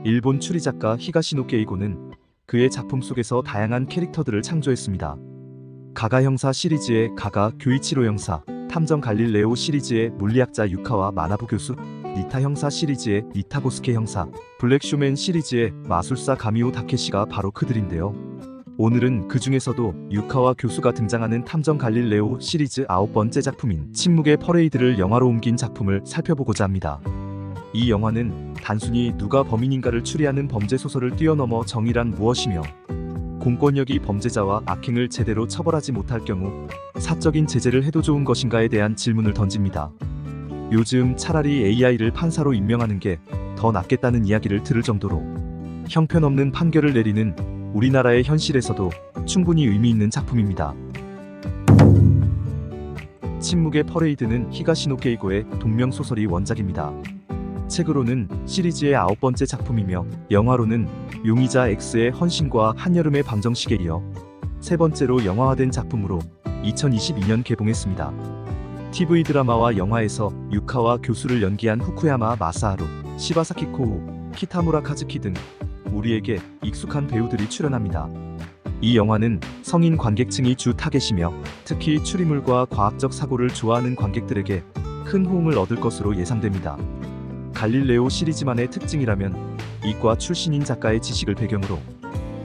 일본 추리작가 히가시노 게이고는 그의 작품 속에서 다양한 캐릭터들을 창조했습니다. 가가 형사 시리즈의 가가 교이치로 형사, 탐정 갈릴레오 시리즈의 물리학자 유카와 마나부 교수, 니타 형사 시리즈의 니타 고스케 형사, 블랙쇼맨 시리즈의 마술사 가미오 다케시가 바로 그들인데요. 오늘은 그 중에서도 유카와 교수가 등장하는 탐정 갈릴레오 시리즈 9번째 작품인 침묵의 퍼레이드를 영화로 옮긴 작품을 살펴보고자 합니다. 이 영화는 단순히 누가 범인인가를 추리하는 범죄 소설을 뛰어넘어 정의란 무엇이며 공권력이 범죄자와 악행을 제대로 처벌하지 못할 경우 사적인 제재를 해도 좋은 것인가에 대한 질문을 던집니다. 요즘 차라리 AI를 판사로 임명하는 게 더 낫겠다는 이야기를 들을 정도로 형편없는 판결을 내리는 우리나라의 현실에서도 충분히 의미 있는 작품입니다. 침묵의 퍼레이드는 히가시노 게이고의 동명소설이 원작입니다. 책으로는 시리즈의 9번째 작품이며 영화로는 용의자 X의 헌신과 한여름의 방정식에 이어 세 번째로 영화화된 작품으로 2022년 개봉했습니다. TV 드라마와 영화에서 유카와 교수를 연기한 후쿠야마 마사하루, 시바사키 코우, 키타무라 카즈키 등 우리에게 익숙한 배우들이 출연합니다. 이 영화는 성인 관객층이 주 타겟이며 특히 추리물과 과학적 사고를 좋아하는 관객들에게 큰 호응을 얻을 것으로 예상됩니다. 갈릴레오 시리즈만의 특징이라면 이과 출신인 작가의 지식을 배경으로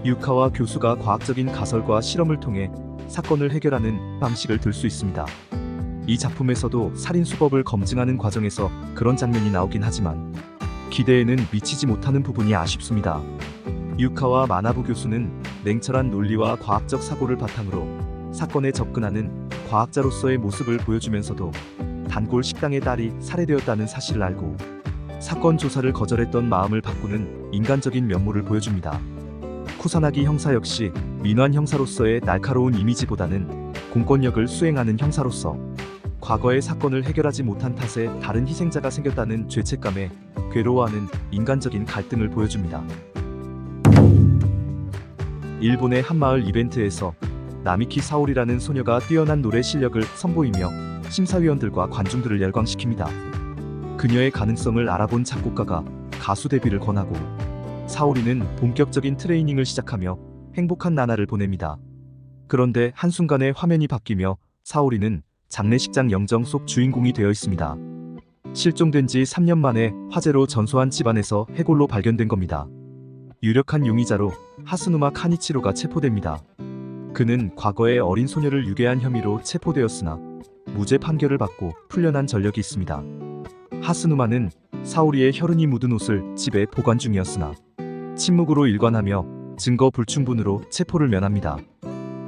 유카와 교수가 과학적인 가설과 실험을 통해 사건을 해결하는 방식을 들 수 있습니다. 이 작품에서도 살인 수법을 검증하는 과정에서 그런 장면이 나오긴 하지만 기대에는 미치지 못하는 부분이 아쉽습니다. 유카와 마나부 교수는 냉철한 논리와 과학적 사고를 바탕으로 사건에 접근하는 과학자로서의 모습을 보여주면서도 단골 식당의 딸이 살해되었다는 사실을 알고 사건 조사를 거절했던 마음을 바꾸는 인간적인 면모를 보여줍니다. 쿠사나기 형사 역시 민환 형사로서의 날카로운 이미지보다는 공권력을 수행하는 형사로서 과거의 사건을 해결하지 못한 탓에 다른 희생자가 생겼다는 죄책감에 괴로워하는 인간적인 갈등을 보여줍니다. 일본의 한마을 이벤트에서 나미키 사오리라는 소녀가 뛰어난 노래 실력을 선보이며 심사위원들과 관중들을 열광시킵니다. 그녀의 가능성을 알아본 작곡가가 가수 데뷔를 권하고 사오리는 본격적인 트레이닝을 시작하며 행복한 나날을 보냅니다. 그런데 한순간에 화면이 바뀌며 사오리는 장례식장 영정 속 주인공이 되어 있습니다. 실종된 지 3년 만에 화재로 전소한 집안에서 해골로 발견된 겁니다. 유력한 용의자로 하스누마 카니치로가 체포됩니다. 그는 과거에 어린 소녀를 유괴한 혐의로 체포되었으나 무죄 판결을 받고 풀려난 전력이 있습니다. 하스누마는 사오리의 혈흔이 묻은 옷을 집에 보관 중이었으나 침묵으로 일관하며 증거 불충분으로 체포를 면합니다.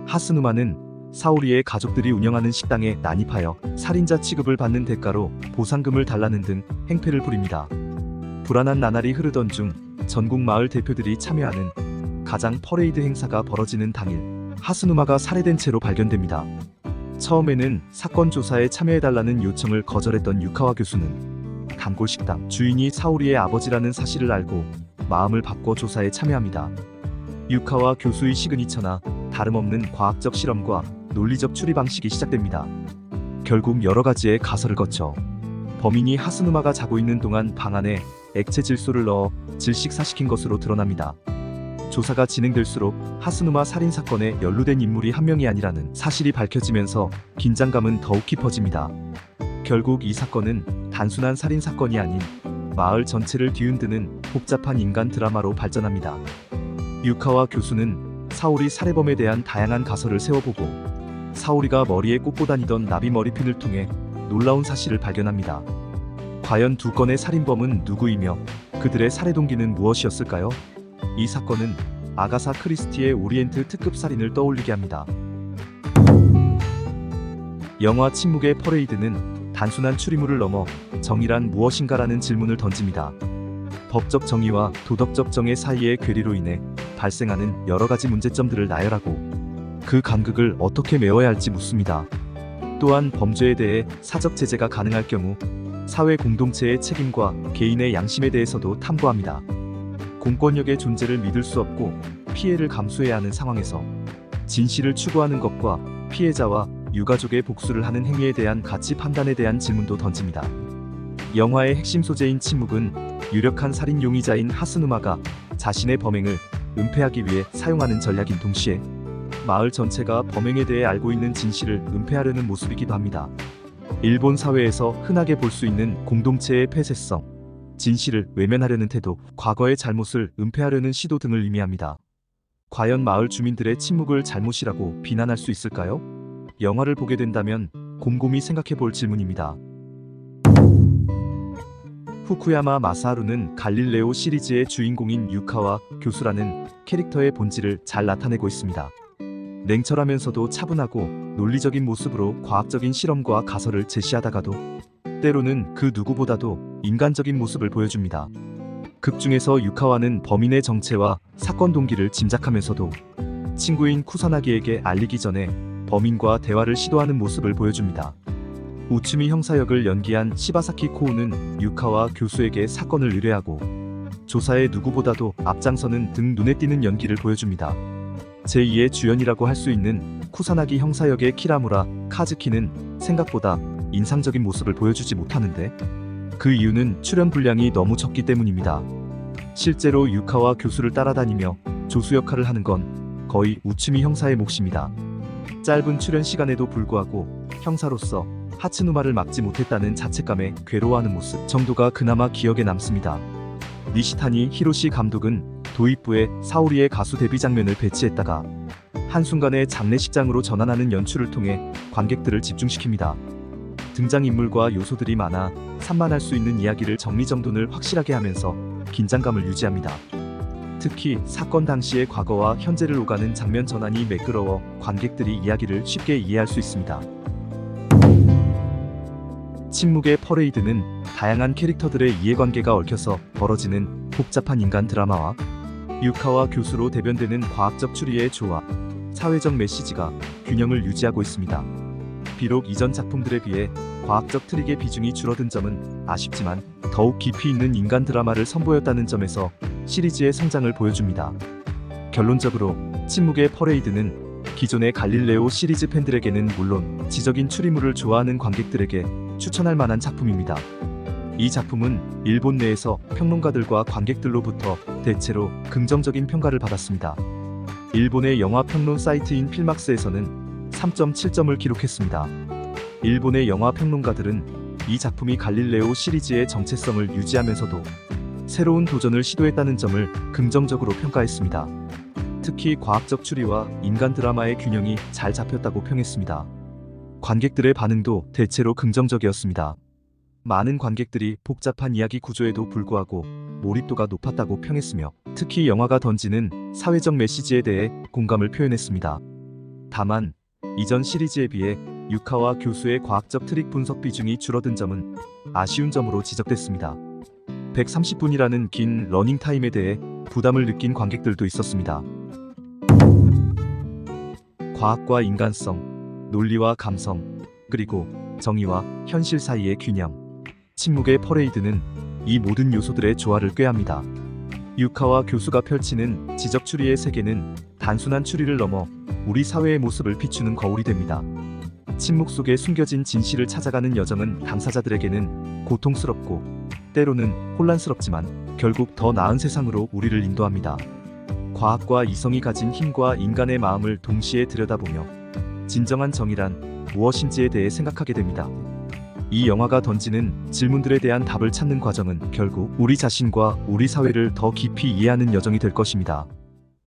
하스누마는 사오리의 가족들이 운영하는 식당에 난입하여 살인자 취급을 받는 대가로 보상금을 달라는 등 행패를 부립니다. 불안한 나날이 흐르던 중 전국 마을 대표들이 참여하는 가장 퍼레이드 행사가 벌어지는 당일 하스누마가 살해된 채로 발견됩니다. 처음에는 사건 조사에 참여해달라는 요청을 거절했던 유카와 교수는 단골 식당 주인이 사오리의 아버지라는 사실을 알고 마음을 바꿔 조사에 참여합니다. 유카와 교수의 시그니처나 다름없는 과학적 실험과 논리적 추리 방식이 시작됩니다. 결국 여러 가지의 가설을 거쳐 범인이 하스누마가 자고 있는 동안 방 안에 액체 질소를 넣어 질식사시킨 것으로 드러납니다. 조사가 진행될수록 하스누마 살인 사건에 연루된 인물이 한 명이 아니라는 사실이 밝혀지면서 긴장감은 더욱 깊어집니다. 결국 이 사건은 단순한 살인 사건이 아닌 마을 전체를 뒤흔드는 복잡한 인간 드라마로 발전합니다. 유카와 교수는 사오리 살해범에 대한 다양한 가설을 세워보고 사오리가 머리에 꽂고 다니던 나비 머리핀을 통해 놀라운 사실을 발견합니다. 과연 두 건의 살인범은 누구이며 그들의 살해 동기는 무엇이었을까요? 이 사건은 아가사 크리스티의 오리엔트 특급 살인을 떠올리게 합니다. 영화 침묵의 퍼레이드는 단순한 추리물을 넘어 정의란 무엇인가라는 질문을 던집니다. 법적 정의와 도덕적 정의 사이의 괴리로 인해 발생하는 여러 가지 문제점들을 나열하고 그 간극을 어떻게 메워야 할지 묻습니다. 또한 범죄에 대해 사적 제재가 가능할 경우 사회 공동체의 책임과 개인의 양심에 대해서도 탐구합니다. 공권력의 존재를 믿을 수 없고 피해를 감수해야 하는 상황에서 진실을 추구하는 것과 피해자와 유가족의 복수를 하는 행위에 대한 가치 판단에 대한 질문도 던집니다. 영화의 핵심 소재인 침묵은 유력한 살인 용의자인 하스누마가 자신의 범행을 은폐하기 위해 사용하는 전략인 동시에 마을 전체가 범행에 대해 알고 있는 진실을 은폐하려는 모습이기도 합니다. 일본 사회에서 흔하게 볼 수 있는 공동체의 폐쇄성, 진실을 외면하려는 태도, 과거의 잘못을 은폐하려는 시도 등을 의미합니다. 과연 마을 주민들의 침묵을 잘못이라고 비난할 수 있을까요? 영화를 보게 된다면 곰곰이 생각해 볼 질문입니다. 후쿠야마 마사하루는 갈릴레오 시리즈의 주인공인 유카와 교수라는 캐릭터의 본질을 잘 나타내고 있습니다. 냉철하면서도 차분하고 논리적인 모습으로 과학적인 실험과 가설을 제시하다가도 때로는 그 누구보다도 인간적인 모습을 보여줍니다. 극 중에서 유카와는 범인의 정체와 사건 동기를 짐작하면서도 친구인 쿠사나기에게 알리기 전에 범인과 대화를 시도하는 모습을 보여줍니다. 우츠미 형사 역을 연기한 시바사키 코우는 유카와 교수에게 사건을 의뢰하고 조사에 누구보다도 앞장서는 등 눈에 띄는 연기를 보여줍니다. 제2의 주연이라고 할 수 있는 쿠사나기 형사 역의 키라무라 카즈키는 생각보다 인상적인 모습을 보여주지 못하는데 그 이유는 출연 분량이 너무 적기 때문입니다. 실제로 유카와 교수를 따라다니며 조수 역할을 하는 건 거의 우츠미 형사의 몫입니다. 짧은 출연 시간에도 불구하고 형사로서 하츠누마를 막지 못했다는 자책감에 괴로워하는 모습 정도가 그나마 기억에 남습니다. 니시타니 히로시 감독은 도입부에 사오리의 가수 데뷔 장면을 배치했다가 한순간에 장례식장으로 전환하는 연출을 통해 관객들을 집중시킵니다. 등장인물과 요소들이 많아 산만할 수 있는 이야기를 정리정돈을 확실하게 하면서 긴장감을 유지합니다. 특히 사건 당시의 과거와 현재를 오가는 장면 전환이 매끄러워 관객들이 이야기를 쉽게 이해할 수 있습니다. 침묵의 퍼레이드는 다양한 캐릭터들의 이해관계가 얽혀서 벌어지는 복잡한 인간 드라마와 유카와 교수로 대변되는 과학적 추리의 조화, 사회적 메시지가 균형을 유지하고 있습니다. 비록 이전 작품들에 비해 과학적 트릭의 비중이 줄어든 점은 아쉽지만 더욱 깊이 있는 인간 드라마를 선보였다는 점에서 시리즈의 성장을 보여줍니다. 결론적으로 침묵의 퍼레이드는 기존의 갈릴레오 시리즈 팬들에게는 물론 지적인 추리물을 좋아하는 관객들에게 추천할 만한 작품입니다. 이 작품은 일본 내에서 평론가들과 관객들로부터 대체로 긍정적인 평가를 받았습니다. 일본의 영화 평론 사이트인 필막스에서는 3.7점을 기록했습니다. 일본의 영화 평론가들은 이 작품이 갈릴레오 시리즈의 정체성을 유지하면서도 새로운 도전을 시도했다는 점을 긍정적으로 평가했습니다. 특히 과학적 추리와 인간 드라마의 균형이 잘 잡혔다고 평했습니다. 관객들의 반응도 대체로 긍정적이었습니다. 많은 관객들이 복잡한 이야기 구조에도 불구하고 몰입도가 높았다고 평했으며 특히 영화가 던지는 사회적 메시지에 대해 공감을 표현했습니다. 다만 이전 시리즈에 비해 유카와 교수의 과학적 트릭 분석 비중이 줄어든 점은 아쉬운 점으로 지적됐습니다. 130분이라는 긴 러닝타임에 대해 부담을 느낀 관객들도 있었습니다. 과학과 인간성, 논리와 감성, 그리고 정의와 현실 사이의 균형. 침묵의 퍼레이드는 이 모든 요소들의 조화를 꾀합니다. 유카와 교수가 펼치는 지적 추리의 세계는 단순한 추리를 넘어 우리 사회의 모습을 비추는 거울이 됩니다. 침묵 속에 숨겨진 진실을 찾아가는 여정은 당사자들에게는 고통스럽고 때로는 혼란스럽지만 결국 더 나은 세상으로 우리를 인도합니다. 과학과 이성이 가진 힘과 인간의 마음을 동시에 들여다보며 진정한 정의란 무엇인지에 대해 생각하게 됩니다. 이 영화가 던지는 질문들에 대한 답을 찾는 과정은 결국 우리 자신과 우리 사회를 더 깊이 이해하는 여정이 될 것입니다.